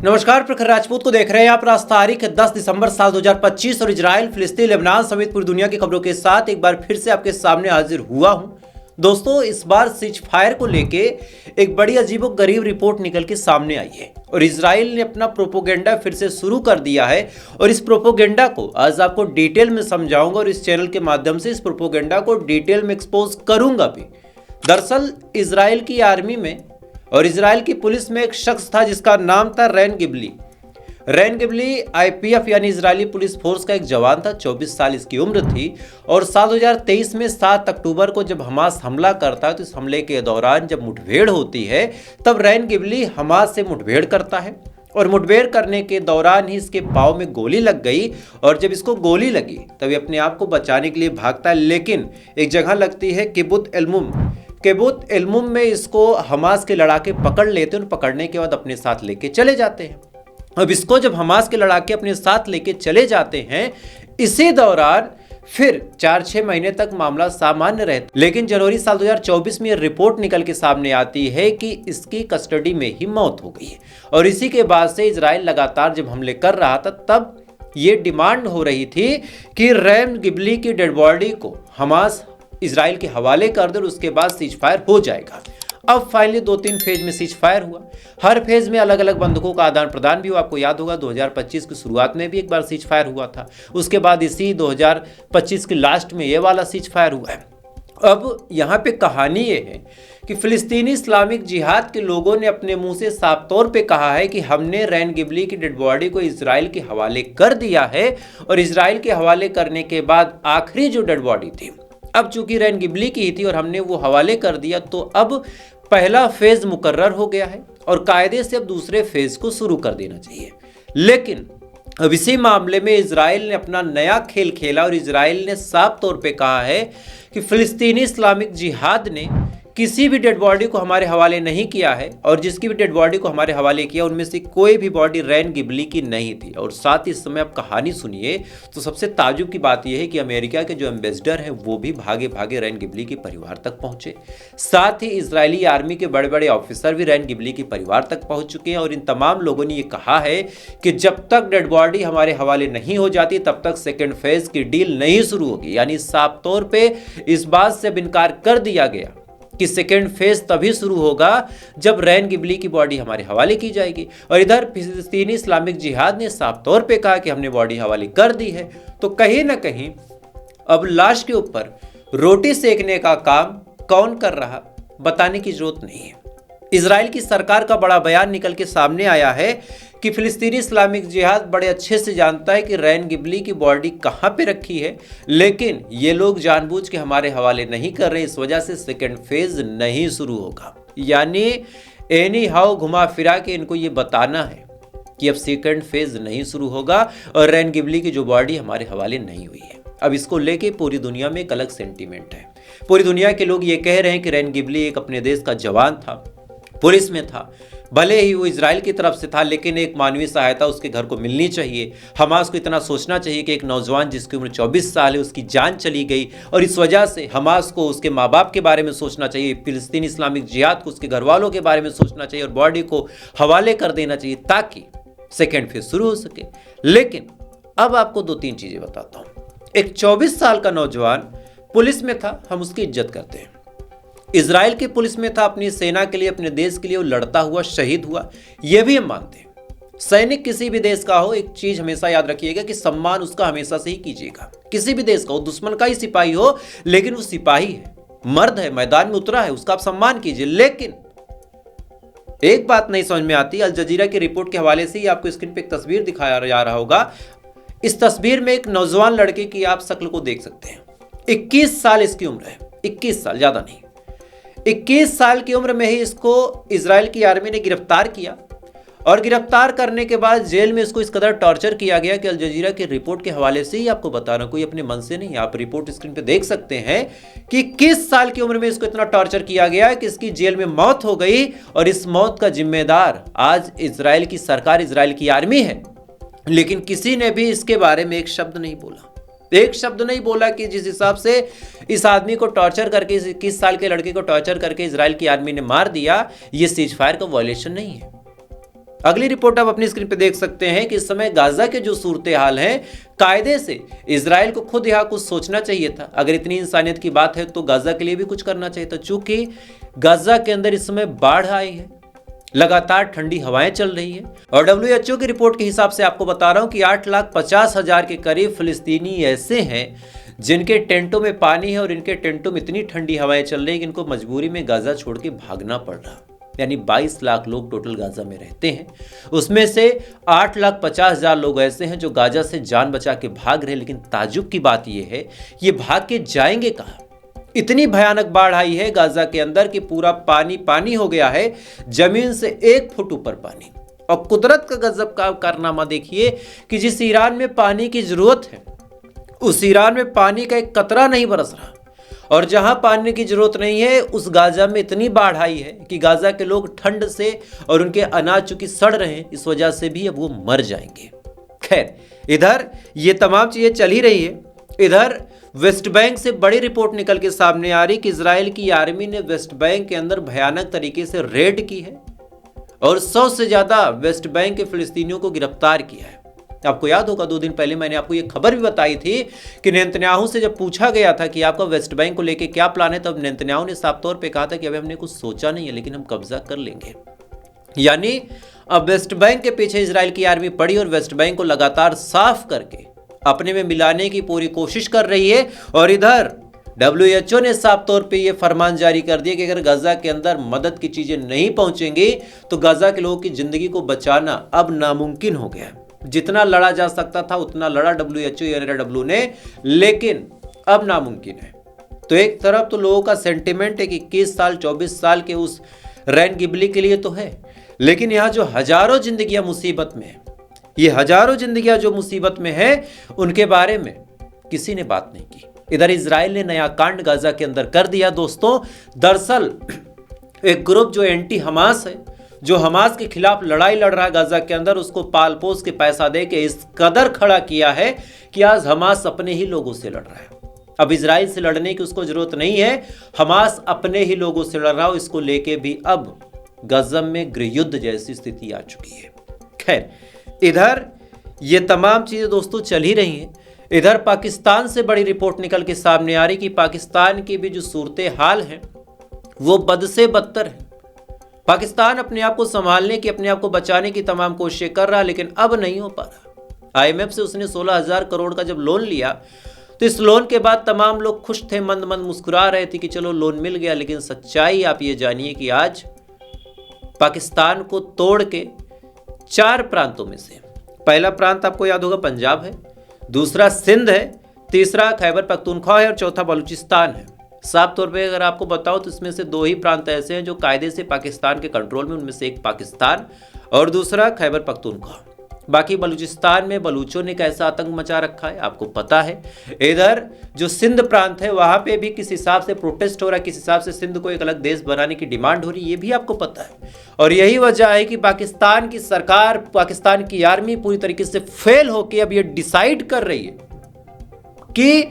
नमस्कार, प्रखर राजपूत को देख रहे हैं आप। आज तारीख 10 दिसंबर साल 2025 और इजराइल, फिलिस्तीन, लेबनान समेत पूरी दुनिया की खबरों के साथ एक बार फिर से आपके सामने हाजिर हुआ हूं। दोस्तों, इस बार सीज फायर को लेके एक बड़ी अजीबोगरीब रिपोर्ट निकल के सामने आई है और इजराइल ने अपना प्रोपोगेंडा फिर से शुरू कर दिया है और इस प्रोपोगेंडा को आज आपको डिटेल में समझाऊंगा और इस चैनल के माध्यम से इस प्रोपोगेंडा को डिटेल में एक्सपोज करूंगा भी। दरअसल इजराइल की आर्मी में और इजराइल की पुलिस में एक शख्स था जिसका नाम था रैन गिबली। रैन गिबली आईपीएफ यानी इजरायली पुलिस फोर्स का एक जवान था। 24 साल इसकी उम्र थी और साल 2023 में 7 अक्टूबर को जब हमास हमला करता है तो इस हमले के दौरान जब मुठभेड़ होती है तब रैन गिबली हमास से मुठभेड़ करता है और मुठभेड़ करने के दौरान ही इसके पाँव में गोली लग गई और जब इसको गोली लगी तब ये अपने आप को बचाने के लिए भागता है, लेकिन एक जगह लगती है किबुत एलमुम में इसको हमास के लड़ाके पकड़ लेते हैं और पकड़ने के बाद अपने साथ लेके चले जाते हैं। अब इसको जब हमास के लड़ाके अपने साथ लेके चले जाते हैं, इसी दौरान फिर 4-6 महीने तक मामला सामान्य रहता, लेकिन जनवरी साल 2024 में यह रिपोर्ट निकल के सामने आती है कि इसकी कस्टडी में ही मौत हो गई है। और इसी के बाद से इजराइल लगातार जब हमले कर रहा था तब ये डिमांड हो रही थी कि रैन गिबली की डेड बॉडी को हमास इजराइल के हवाले कर दे और उसके बाद सीज फायर हो जाएगा। अब फाइनली 2-3 फेज में सीज फायर हुआ। हर फेज में अलग अलग बंदूकों का आदान प्रदान भी हुआ। आपको याद होगा 2025 की शुरुआत में भी एक बार सीज फायर हुआ था, उसके बाद इसी 2025 की लास्ट में ये वाला सीज फायर हुआ है। अब यहाँ पे कहानी ये है कि फिलिस्तीनी इस्लामिक जिहाद के लोगों ने अपने मुंह से साफ तौर पे कहा है कि हमने रैन गिबली की डेड बॉडी को इजराइल के हवाले कर दिया है और इजराइल के हवाले करने के बाद आखिरी जो डेड बॉडी थी, अब चूंकि रैन गिबली की थी और हमने वो हवाले कर दिया तो अब पहला फेज मुकर्रर हो गया है और कायदे से अब दूसरे फेज को शुरू कर देना चाहिए। लेकिन अब इसी मामले में इजराइल ने अपना नया खेल खेला और इजराइल ने साफ तौर पे कहा है कि फिलिस्तीनी इस्लामिक जिहाद ने किसी भी डेड बॉडी को हमारे हवाले नहीं किया है और जिसकी भी डेड बॉडी को हमारे हवाले किया उनमें से कोई भी बॉडी रैन गिबली की नहीं थी। और साथ ही इस समय आप कहानी सुनिए तो सबसे ताजुब की बात यह है कि अमेरिका के जो एम्बेसडर हैं वो भी भागे भागे रैन गिबली के परिवार तक पहुंचे। साथ ही इजरायली आर्मी के बड़े बड़े ऑफिसर भी रैन गिबली के परिवार तक पहुंच चुके हैं और इन तमाम लोगों ने ये कहा है कि जब तक डेड बॉडी हमारे हवाले नहीं हो जाती तब तक सेकेंड फेज की डील नहीं शुरू होगी। यानी साफ तौर पर इस बात से इनकार कर दिया गया कि सेकेंड फेज तभी शुरू होगा जब रैन गिबली की बॉडी हमारे हवाले की जाएगी। और इधर फिलिस्तीनी इस्लामिक जिहाद ने साफ तौर पे कहा कि हमने बॉडी हवाले कर दी है। तो कहीं ना कहीं अब लाश के ऊपर रोटी सेकने का काम कौन कर रहा बताने की जरूरत नहीं है। इजराइल की सरकार का बड़ा बयान निकल के सामने आया है कि फिलिस्तीनी इस्लामिक जिहाद बड़े अच्छे से जानता है कि रैन गिबली की बॉडी कहाँ पे रखी है, लेकिन ये लोग जानबूझ के हमारे हवाले नहीं कर रहे, इस वजह से सेकेंड फेज नहीं शुरू होगा। यानी एनी हाउ घुमा फिरा के इनको ये बताना है कि अब सेकेंड फेज नहीं शुरू होगा और रैन गिबली की जो बॉडी हमारे हवाले नहीं हुई है। अब इसको लेके पूरी दुनिया में एक अलग सेंटीमेंट है। पूरी दुनिया के लोग ये कह रहे हैं कि रैन गिबली एक अपने देश का जवान था, पुलिस में था, भले ही वो इजराइल की तरफ से था, लेकिन एक मानवीय सहायता उसके घर को मिलनी चाहिए। हमास को इतना सोचना चाहिए कि एक नौजवान जिसकी उम्र 24 साल है उसकी जान चली गई और इस वजह से हमास को उसके माँ बाप के बारे में सोचना चाहिए, फिलिस्तीनी इस्लामिक जिहाद को उसके घर वालों के बारे में सोचना चाहिए और बॉडी को हवाले कर देना चाहिए ताकि सेकेंड फेज शुरू हो सके। लेकिन अब आपको 2-3 चीज़ें बताता हूँ। एक 24 साल का नौजवान पुलिस में था, हम उसकी इज्जत करते हैं। इजराइल की पुलिस में था, अपनी सेना के लिए, अपने देश के लिए वो लड़ता हुआ शहीद हुआ, यह भी हम मानते हैं। सैनिक किसी भी देश का हो, एक चीज हमेशा याद रखिएगा कि सम्मान उसका हमेशा से ही कीजिएगा। किसी भी देश का हो, दुश्मन का ही सिपाही हो, लेकिन वो सिपाही है, मर्द है, मैदान में उतरा है, उसका आप सम्मान कीजिए। लेकिन एक बात नहीं समझ में आती, अल जजीरा की रिपोर्ट के हवाले से ही आपको स्क्रीन पे एक तस्वीर दिखाया जा रहा होगा। इस तस्वीर में एक नौजवान लड़के की आप शक्ल को देख सकते हैं। 21 साल इसकी उम्र है, 21 साल, ज्यादा नहीं। 21 साल की उम्र में ही इसको इजराइल की आर्मी ने गिरफ्तार किया और गिरफ्तार करने के बाद जेल में इसको इस कदर टॉर्चर किया गया कि अल जजीरा की रिपोर्ट के हवाले से ही आपको बता रहा हूं, कोई अपने मन से नहीं। आप रिपोर्ट स्क्रीन पे देख सकते हैं कि 21 साल की उम्र में इसको इतना टॉर्चर किया गया कि इसकी जेल में मौत हो गई और इस मौत का जिम्मेदार आज इजराइल की सरकार, इजराइल की आर्मी है। लेकिन किसी ने भी इसके बारे में एक शब्द नहीं बोला, एक शब्द नहीं बोला कि जिस हिसाब से इस आदमी को टॉर्चर करके, इस 21 साल के लड़के को टॉर्चर करके इजराइल की आर्मी ने मार दिया, ये सीज फायर का वायलेशन नहीं है। अगली रिपोर्ट आप अपनी स्क्रीन पे देख सकते हैं कि इस समय गाजा के जो सूरत हाल है, कायदे से इजराइल को खुद यहाँ कुछ सोचना चाहिए था। अगर इतनी इंसानियत की बात है तो गाजा के लिए भी कुछ करना चाहिए था। चूंकि गाजा के अंदर इस समय बाढ़ आई है, लगातार ठंडी हवाएं चल रही है और WHO की रिपोर्ट के हिसाब से आपको बता रहा हूं कि 8,50,000 के करीब फिलिस्तीनी ऐसे हैं जिनके टेंटों में पानी है और इनके टेंटों में इतनी ठंडी हवाएं चल रही है कि इनको मजबूरी में गाजा छोड़ के भागना पड़ रहा। यानी 22 लाख लोग टोटल गाजा में रहते हैं, उसमें से 8,50,000 लोग ऐसे हैं जो गाजा से जान बचा के भाग रहे। लेकिन ताज्जुब की बात यह है, ये भाग के जाएंगे कहाँ? इतनी भयानक बाढ़ आई है गाजा के अंदर कि पूरा पानी पानी हो गया है, जमीन से 1 फुट ऊपर पानी। और कुदरत का गजब का कारनामा देखिए कि जिस ईरान में पानी की जरूरत है, उस ईरान में पानी का एक कतरा नहीं बरस रहा, और जहां पानी की जरूरत नहीं है उस गाजा में इतनी बाढ़ आई है कि गाजा के लोग ठंड से और उनके अनाज चूंकि सड़ रहे हैं इस वजह से भी अब वो मर जाएंगे। खैर, इधर ये तमाम चीजें चल ही रही है। इधर वेस्ट बैंक से बड़ी रिपोर्ट निकल के सामने आ रही कि इजराइल की आर्मी ने वेस्ट बैंक के अंदर भयानक तरीके से रेड की है और 100 से ज्यादा वेस्ट बैंक के फिलिस्तीनियों को गिरफ्तार किया है। आपको याद होगा 2 दिन पहले मैंने आपको ये खबर भी बताई थी कि नेतन्याहू से जब पूछा गया था कि आपका वेस्ट बैंक को लेके क्या प्लान है, तब नेतन्याहू ने साफ तौर पे कहा था कि अभी हमने कुछ सोचा नहीं है लेकिन हम कब्जा कर लेंगे। यानी अब वेस्ट बैंक के पीछे इजराइल की आर्मी पड़ी और वेस्ट बैंक को लगातार साफ करके अपने में मिलाने की पूरी कोशिश कर रही है। और इधर WHO ने साफ तौर पे ये फरमान जारी कर दिया कि अगर गाजा के अंदर मदद की चीजें नहीं पहुंचेंगी तो गाजा के लोगों की जिंदगी को बचाना अब नामुमकिन हो गया। जितना लड़ा जा सकता था उतना लड़ा WHO ने, लेकिन अब नामुमकिन है। तो एक तरफ तो लोगों का सेंटिमेंट है कि 21 साल 24 साल के उस रैन गिबली के लिए तो है, लेकिन यहाँ जो हजारों जिंदगियां मुसीबत में है, ये हजारों जिंदगियां जो मुसीबत में है, उनके बारे में किसी ने बात नहीं की। इधर इजराइल ने नया कांड गाजा के अंदर कर दिया दोस्तों। दरअसल एक ग्रुप जो एंटी हमास है, जो हमास के खिलाफ लड़ाई लड़ रहा है गाजा के अंदर, उसको पाल पोस के पैसा दे के इस कदर खड़ा किया है कि आज हमास अपने ही लोगों से लड़ रहा है। अब इजराइल से लड़ने की उसको जरूरत नहीं है, हमास अपने ही लोगों से लड़ रहा हो। इसको लेके भी अब गाजा में गृहयुद्ध जैसी स्थिति आ चुकी है। खैर, इधर ये तमाम चीजें दोस्तों चल ही रही हैं। इधर पाकिस्तान से बड़ी रिपोर्ट निकल के सामने आ रही कि पाकिस्तान की भी जो सूरत हाल है वो बद से बदतर है। पाकिस्तान अपने आप को संभालने की, अपने आप को बचाने की तमाम कोशिशें कर रहा है, लेकिन अब नहीं हो पा रहा। IMF से उसने 16,000 करोड़ का जब लोन लिया तो इस लोन के बाद तमाम लोग खुश थे, मंद मंद मुस्कुरा रहे थे कि चलो लोन मिल गया। लेकिन सच्चाई आप ये जानिए कि आज पाकिस्तान को तोड़ के 4 प्रांतों में से, पहला प्रांत आपको याद होगा पंजाब है, दूसरा सिंध है, तीसरा खैबर पख्तूनख्वा है और चौथा बलूचिस्तान है। साफ तौर पे अगर आपको बताओ तो इसमें से 2 ही प्रांत ऐसे हैं जो कायदे से पाकिस्तान के कंट्रोल में, उनमें से एक पाकिस्तान और दूसरा खैबर पख्तूनख्वा। बाकी बलूचिस्तान में बलूचों ने कैसा आतंक मचा रखा है आपको पता है। इधर जो सिंध प्रांत है वहां पे भी किस हिसाब से प्रोटेस्ट हो रहा है, किस हिसाब से सिंध को एक अलग देश बनाने की डिमांड हो रही है, ये भी आपको पता है। और यही वजह है कि पाकिस्तान की सरकार, पाकिस्तान की आर्मी पूरी तरीके से फेल होकर अब ये डिसाइड कर रही है कि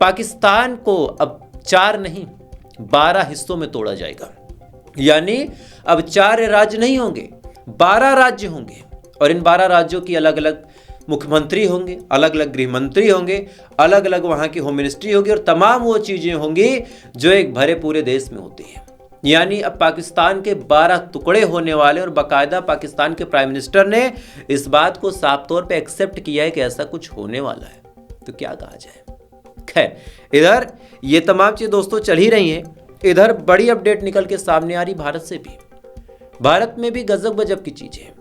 पाकिस्तान को अब 4 नहीं 12 हिस्सों में तोड़ा जाएगा। यानी अब 4 राज्य नहीं होंगे, 12 राज्य होंगे और इन 12 राज्यों की अलग अलग मुख्यमंत्री होंगे, अलग अलग गृह मंत्री होंगे, अलग अलग वहां की होम मिनिस्ट्री होगी और तमाम वो चीजें होंगी जो एक भरे पूरे देश में होती है। यानी अब पाकिस्तान के 12 टुकड़े होने वाले और बाकायदा पाकिस्तान के प्राइम मिनिस्टर ने इस बात को साफ तौर पे एक्सेप्ट किया है कि ऐसा कुछ होने वाला है। तो क्या कहा जाए। खैर, इधर ये तमाम चीजें दोस्तों चल ही रही हैं। इधर बड़ी अपडेट निकल के सामने आ रही भारत से भी। भारत में भी गजब गजब की चीजें।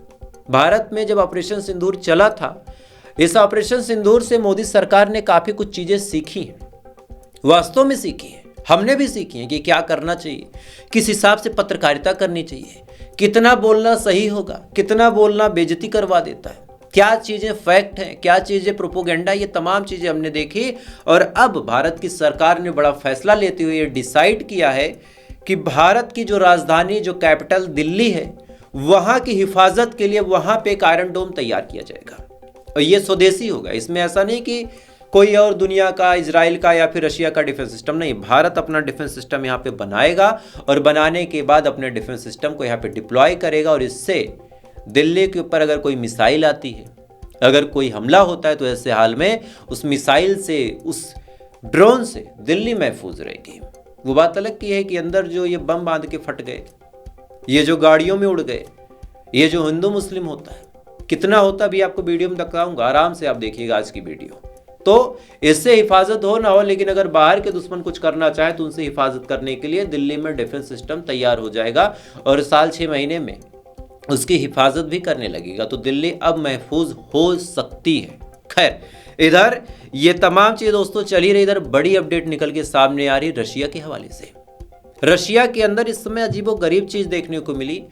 भारत में जब ऑपरेशन सिंदूर चला था, इस ऑपरेशन सिंदूर से मोदी सरकार ने काफी कुछ चीजें सीखी हैं, वास्तव में सीखी हैं। हमने भी सीखी है कि क्या करना चाहिए, किस हिसाब से पत्रकारिता करनी चाहिए, कितना बोलना सही होगा, कितना बोलना बेइज्जती करवा देता है, क्या चीजें फैक्ट हैं, क्या चीजें प्रोपोगेंडा, ये तमाम चीजें हमने देखी। और अब भारत की सरकार ने बड़ा फैसला लेते हुए डिसाइड किया है कि भारत की जो राजधानी, जो कैपिटल दिल्ली है, वहां की हिफाजत के लिए वहां पे एक आयरन डोम तैयार किया जाएगा और ये स्वदेशी होगा। इसमें ऐसा नहीं कि कोई और दुनिया का, इजराइल का या फिर रशिया का डिफेंस सिस्टम नहीं, भारत अपना डिफेंस सिस्टम यहाँ पे बनाएगा और बनाने के बाद अपने डिफेंस सिस्टम को यहाँ पे डिप्लॉय करेगा और इससे दिल्ली के ऊपर अगर कोई मिसाइल आती है, अगर कोई हमला होता है, तो ऐसे हाल में उस मिसाइल से, उस ड्रोन से दिल्ली महफूज रहेगी। वो बात अलग की है कि अंदर जो ये बम बांध के फट गए, ये जो गाड़ियों में उड़ गए, ये जो हिंदू मुस्लिम होता है, कितना होता भी आपको वीडियो में दिखाऊंगा, आराम से आप देखिएगा आज की वीडियो। तो इससे हिफाजत हो ना हो, लेकिन अगर बाहर के दुश्मन कुछ करना चाहे तो उनसे हिफाजत करने के लिए दिल्ली में डिफेंस सिस्टम तैयार हो जाएगा और साल 6 महीने में उसकी हिफाजत भी करने लगेगा। तो दिल्ली अब महफूज हो सकती है। खैर, इधर ये तमाम चीज़ दोस्तों चल ही रही, इधर बड़ी अपडेट निकल के सामने आ रही रशिया के हवाले से। रशिया के अंदर इस समय अजीबोगरीब चीज़ देखने को मिली।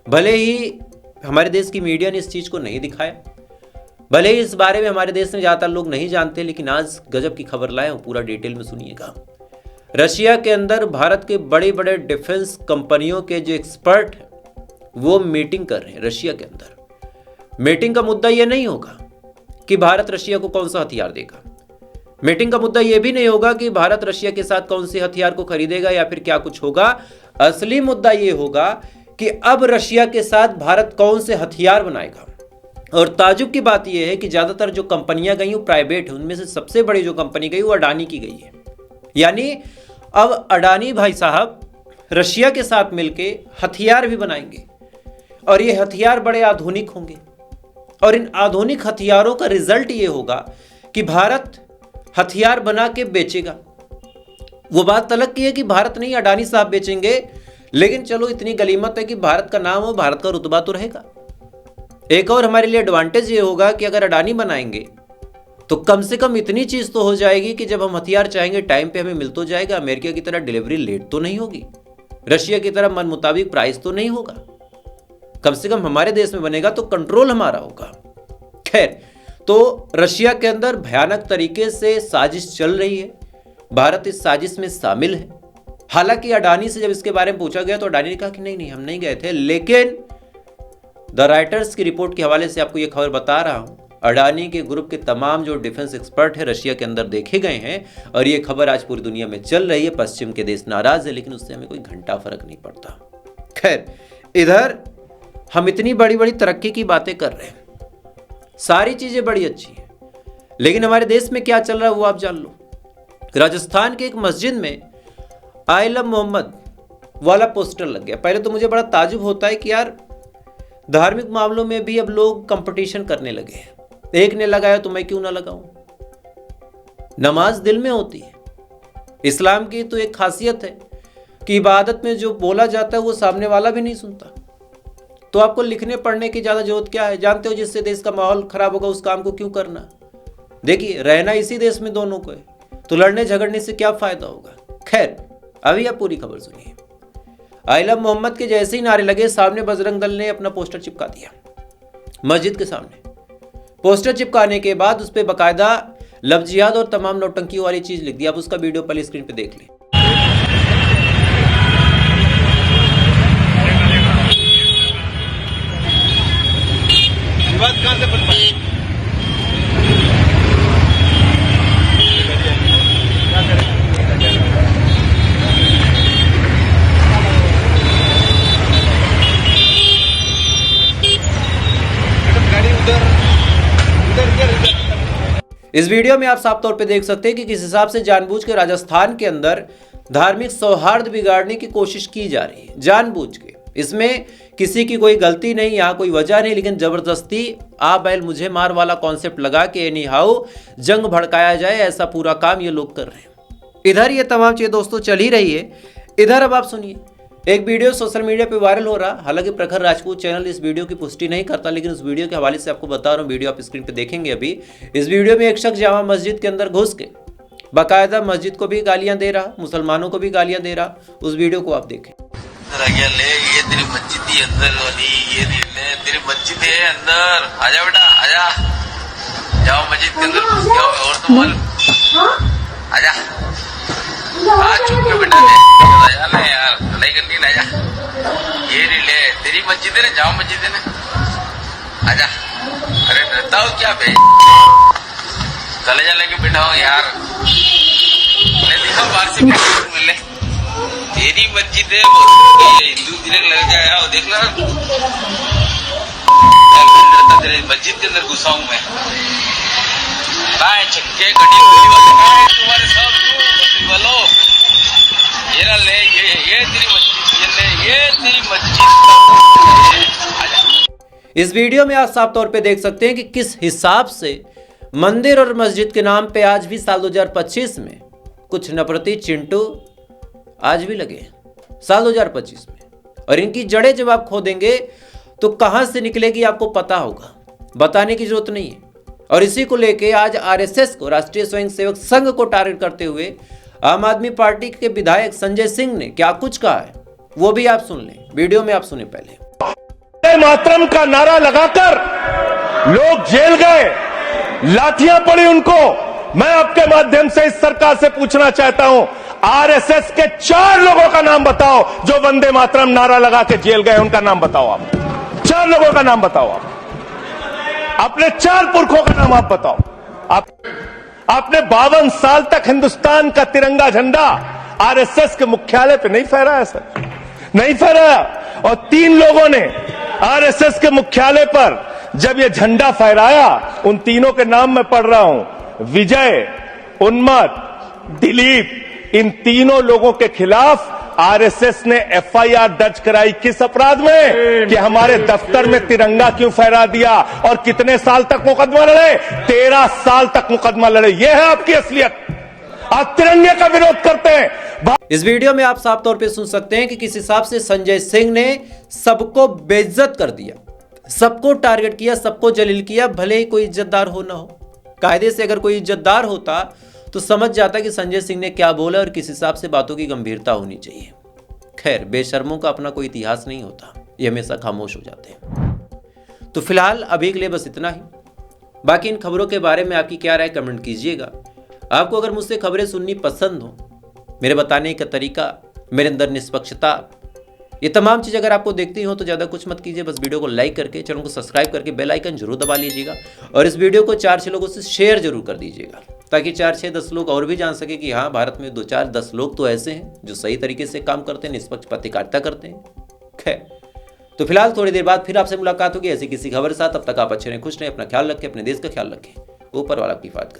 भले ही हमारे देश की मीडिया ने इस चीज़ को नहीं दिखाया, भले ही इस बारे में हमारे देश में ज़्यादातर लोग नहीं जानते, लेकिन आज गजब की खबर लाए हूँ, पूरा डिटेल में सुनिएगा। रशिया के अंदर भारत के बड़े बड़े डिफेंस कंपनियों के जो एक्सपर्ट हैं वो मीटिंग कर रहे हैं रशिया के अंदर। मीटिंग का मुद्दा ये नहीं होगा कि भारत रशिया को कौन सा हथियार देगा, मीटिंग का मुद्दा ये भी नहीं होगा कि भारत रशिया के साथ कौन से हथियार को खरीदेगा या फिर क्या कुछ होगा। असली मुद्दा ये होगा कि अब रशिया के साथ भारत कौन से हथियार बनाएगा। और ताजुब की बात यह है कि ज्यादातर जो कंपनियां गई वो प्राइवेट है, उनमें से सबसे बड़ी जो कंपनी गई वो अडानी की गई है। यानी अब अडानी भाई साहब रशिया के साथ मिलके हथियार भी बनाएंगे और ये हथियार बड़े आधुनिक होंगे। और इन आधुनिक हथियारों का रिजल्ट ये होगा कि भारत हथियार बना के बेचेगा। वो बात अलग की है कि भारत नहीं, अडानी साहब बेचेंगे, लेकिन चलो इतनी गलीमत है कि भारत का नाम हो, भारत का रुतबा तो रहेगा। एक और हमारे लिए एडवांटेज ये होगा कि अगर अडानी बनाएंगे तो कम से कम इतनी चीज तो हो जाएगी कि जब हम हथियार चाहेंगे टाइम पे हमें मिल तो जाएगा। अमेरिका की तरह डिलीवरी लेट तो नहीं होगी, रशिया की तरह मन मुताबिक प्राइस तो नहीं होगा, कम से कम हमारे देश में बनेगा तो कंट्रोल हमारा होगा। खैर, तो रशिया के अंदर भयानक तरीके से साजिश चल रही है, भारत इस साजिश में शामिल है। हालांकि अडानी से जब इसके बारे में पूछा गया तो अडानी ने कहा कि नहीं हम नहीं गए थे, लेकिन द राइटर्स की रिपोर्ट के हवाले से आपको यह खबर बता रहा हूं, अडानी के ग्रुप के तमाम जो डिफेंस एक्सपर्ट है रशिया के अंदर देखे गए हैं और ये खबर आज पूरी दुनिया में चल रही है। पश्चिम के देश नाराज है, लेकिन उससे हमें कोई घंटा फर्क नहीं पड़ता। खैर, इधर हम इतनी बड़ी बड़ी तरक्की की बातें कर रहे हैं, सारी चीजें बड़ी अच्छी है, लेकिन हमारे देश में क्या चल रहा है वो आप जान लो। राजस्थान के एक मस्जिद में आई लव मोहम्मद वाला पोस्टर लग गया। पहले तो मुझे बड़ा ताजुब होता है कि यार धार्मिक मामलों में भी अब लोग कंपटीशन करने लगे हैं, एक ने लगाया तो मैं क्यों ना लगाऊं। नमाज दिल में होती है, इस्लाम की तो एक खासियत है कि इबादत में जो बोला जाता है वो सामने वाला भी नहीं सुनता, तो आपको लिखने पढ़ने की ज्यादा जरूरत क्या है। जानते हो जिससे देश का माहौल खराब होगा उस काम को क्यों करना। देखिए, रहना इसी देश में दोनों को है, तो लड़ने झगड़ने से क्या फायदा होगा। खैर, अभी आप पूरी खबर सुनिए। आई लव मोहम्मद के जैसे ही नारे लगे, सामने बजरंग दल ने अपना पोस्टर चिपका दिया मस्जिद के सामने। पोस्टर चिपकाने के बाद उस पर बाकायदा लफ्जियात और तमाम नौटंकियों वाली चीज लिख दी। आप उसका वीडियो पहले स्क्रीन पे देख लें। इस वीडियो में आप साफ तौर पे देख सकते हैं कि किस हिसाब से जानबूझ के राजस्थान के अंदर धार्मिक सौहार्द बिगाड़ने की कोशिश की जा रही है, जानबूझ के। इसमें किसी की कोई गलती नहीं, यहाँ कोई वजह नहीं, लेकिन जबरदस्ती आ बैल मुझे मार वाला कॉन्सेप्ट लगा के एनी हाउ जंग भड़काया जाए, ऐसा पूरा काम ये लोग कर रहे हैं। इधर ये तमाम चीजें दोस्तों चल ही रही है। इधर अब आप सुनिए, एक वीडियो सोशल मीडिया पे वायरल हो रहा। हालांकि प्रखर राजपूत चैनल इस वीडियो की पुष्टि नहीं करता, लेकिन उस वीडियो के हवाले से आपको बता रहा हूँ, वीडियो आप स्क्रीन पे देखेंगे अभी। इस वीडियो में एक शख्स जामा मस्जिद के अंदर घुस के बाकायदा मस्जिद को भी गालियां दे रहा, मुसलमानों को भी गालियां दे रहा। उस वीडियो को आप देखें। ये तेरी मस्जिद ही अंदर वाली, ये तेरी मस्जिद है अंदर, आजा बेटा आजा, जाओ मस्जिद के अंदर घुस जाओ। और तुम बोल आजा, चुप के बेटा ले यार, लड़ाई करनी ना, आजा। ये ले तेरी मस्जिद है ना, जाओ मस्जिद है ना, आजा। अरे डरता हो क्या बे, कलेजा लेके बैठा हो यार, ले दिखा बाहर से मिले। तेरी मस्जिद है, हिंदू दिले लग जाए, देख लो। मस्जिद के अंदर घुसा हूं मैं। बाय चक्के कटी तुम्हारे सब बकरी वालों, ये ना ले, ये तेरी मस्जिद, ये तेरी मस्जिद। इस वीडियो में आप साफ तौर पे देख सकते हैं कि किस हिसाब से मंदिर और मस्जिद के नाम पे आज भी साल 2025 में कुछ नफरती चिंटू आज भी लगे हैं साल 2025 में। और इनकी जड़ें जब आप खोदेंगे तो कहां से निकलेगी आपको पता होगा, बताने की जरूरत नहीं है। और इसी को लेके आज आरएसएस को, राष्ट्रीय स्वयंसेवक संघ को टारगेट करते हुए आम आदमी पार्टी के विधायक संजय सिंह ने क्या कुछ कहा है वो भी आप सुन लें, वीडियो में आप सुने पहले। वंदे मातरम का नारा लगाकर लोग जेल गए, लाठियां पड़ी उनको। मैं आपके माध्यम से इस सरकार से पूछना चाहता हूं, आरएसएस के 4 लोगों का नाम बताओ जो वंदे मातरम नारा लगा के जेल गए, उनका नाम बताओ आप। 4 लोगों का नाम बताओ आप, अपने 4 पुरखों का नाम आप बताओ। आपने 52 साल तक हिंदुस्तान का तिरंगा झंडा आरएसएस के मुख्यालय पे नहीं फहराया सर, नहीं फहराया। और 3 लोगों ने आरएसएस के मुख्यालय पर जब ये झंडा फहराया, उन तीनों के नाम मैं पढ़ रहा हूं, विजय, उन्मत, दिलीप, इन तीनों लोगों के खिलाफ आरएसएस ने एफआईआर दर्ज कराई। किस अपराध में? कि हमारे दफ्तर में तिरंगा क्यों फहरा दिया। और कितने साल तक मुकदमा लड़े? 13 साल तक मुकदमा लड़े। यह है आपकी असलियत। आप तिरंगे का विरोध करते हैं। इस वीडियो में आप साफ तौर पे सुन सकते हैं कि किस हिसाब से संजय सिंह ने सबको बेइज्जत कर दिया, सबको टारगेट किया, सबको जलील किया, भले ही कोई इज्जतदार हो ना हो। कायदे से अगर कोई इज्जतदार होता तो समझ जाता कि संजय सिंह ने क्या बोला और किस हिसाब से बातों की गंभीरता होनी चाहिए। खैर, बेशर्मों का अपना कोई इतिहास नहीं होता, ये हमेशा खामोश हो जाते हैं। तो फिलहाल अभी के लिए बस इतना ही। बाकी इन खबरों के बारे में आपकी क्या राय कमेंट कीजिएगा। आपको अगर मुझसे खबरें सुननी पसंद हो, मेरे बताने का तरीका, मेरे अंदर निष्पक्षता, ये तमाम चीज़ अगर आपको देखती हो तो ज़्यादा कुछ मत कीजिए, बस वीडियो को लाइक करके, चैनल को सब्सक्राइब करके बेल आइकन जरूर दबा लीजिएगा। और इस वीडियो को 4-6 लोगों से शेयर जरूर कर दीजिएगा, ताकि 4-6-10 लोग और भी जान सके कि हाँ, भारत में 2-4-10 लोग तो ऐसे हैं जो सही तरीके से काम करते हैं, निष्पक्ष पत्रकारिता करते हैं। खैर, तो फिलहाल थोड़ी देर बाद फिर आपसे मुलाकात होगी ऐसी किसी खबर के साथ। तब तक आप अच्छे रहें, खुश रहें, अपना ख्याल रखें, अपने देश का ख्याल रखें। ऊपर वाला आपकी बात करें।